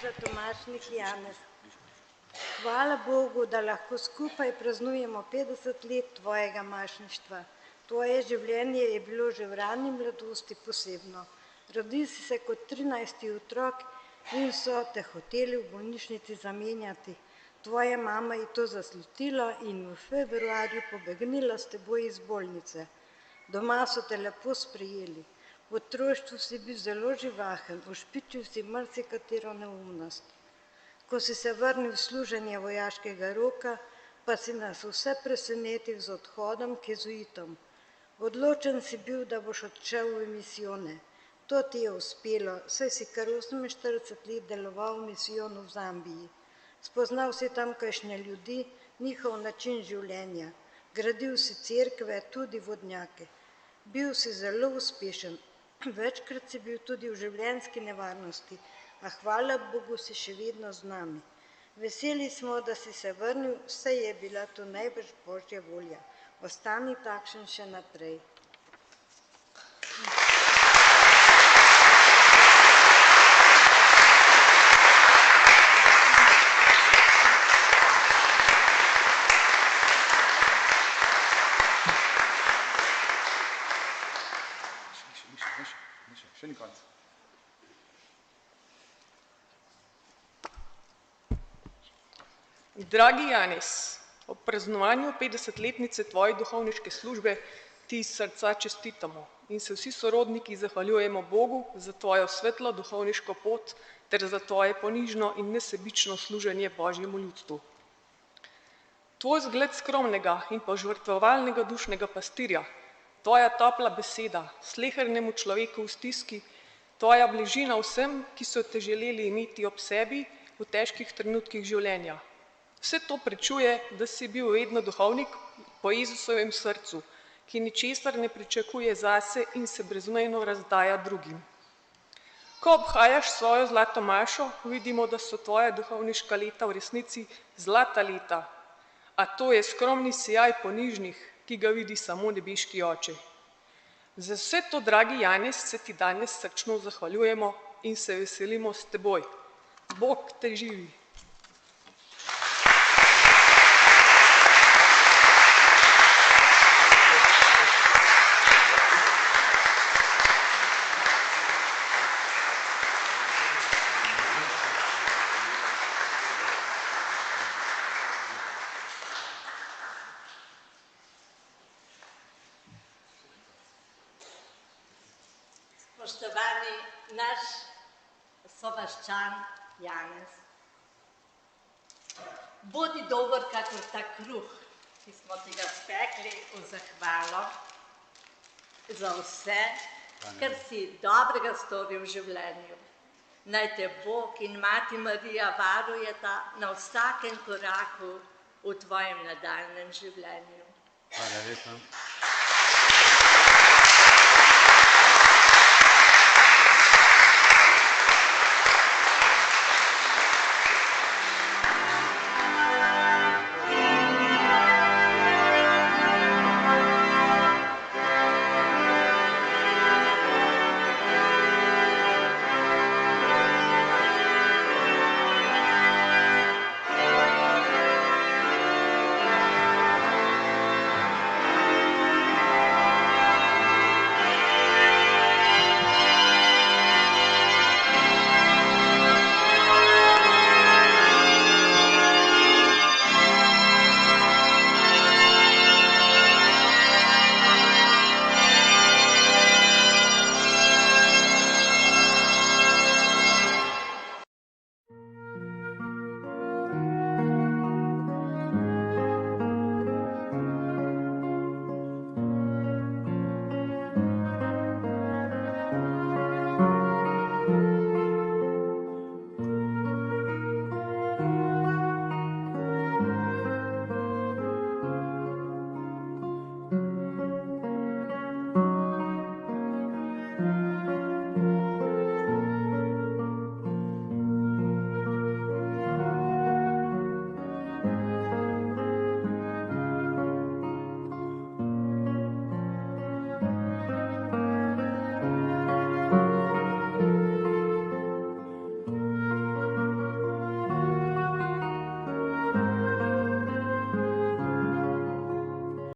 Maša Tomašnik Janez. Hvala Bogu, da lahko skupaj praznujemo 50 let tvojega mašništva. Tvoje življenje je bilo že v rani mladosti posebno. Rodil si se kot 13. otrok in so te hoteli v bolnišnici zamenjati. Tvoja mama je to zaslutila in v februarju pobegnila s teboj iz bolnice. Doma so te lepo sprejeli. V otroštvu si bil zelo živahen, ušpičil si marsikatero neumnost. Ko si se vrnil v služenje vojaškega roka, pa si nas vse presenetil z odhodom k jezuitom. Odločen si bil, da boš odšel v misijone. To ti je uspelo, saj si kar 48 let deloval v misijonu v Zambiji. Spoznal si tamkajšnje ljudi, njihov način življenja. Gradil si cerkve, tudi vodnjake. Bil si zelo uspešen. Večkrat si bil tudi v življenjski nevarnosti, a hvala Bogu si še vedno z nami. Veseli smo, da si se vrnil, saj je bila to najbrž Božja volja. Ostani takšen še naprej. Še ni konec. Dragi Janez, ob praznovanju 50-letnice tvoje duhovniške službe ti iz srca čestitamo in se vsi sorodniki zahvaljujemo Bogu za tvojo svetlo duhovniško pot ter za tvoje ponižno in nesebično služenje Božjemu ljudstvu. Tvoj zgled skromnega in požrtvovalnega dušnega pastirja, tvoja topla beseda slehernemu človeku v stiski, tvoja bližina vsem, ki so te želeli imeti ob sebi v težkih trenutkih življenja. Vse to prečuje, da si bil vedno duhovnik po Jezusovem srcu, ki ničesar ne pričakuje zase in se brezmejno razdaja drugim. Ko obhajaš svojo zlato mašo, vidimo, da so tvoja duhovniška leta v resnici zlata leta, a to je skromni sijaj ponižnih, ki ga vidi samo nebeški oče. Za vse to, dragi Janez, se ti danes srčno zahvaljujemo in se veselimo s teboj. Bog te živi. Spoštovani naš sovaščan Janez, bodi dober kakor ta kruh, ki smo ti ga spekli v zahvalo za vse, kar si dobrega storil v življenju. Naj te Bog in Mati Marija varujeta na vsakem koraku v tvojem nadaljnjem življenju. Hvala lepa.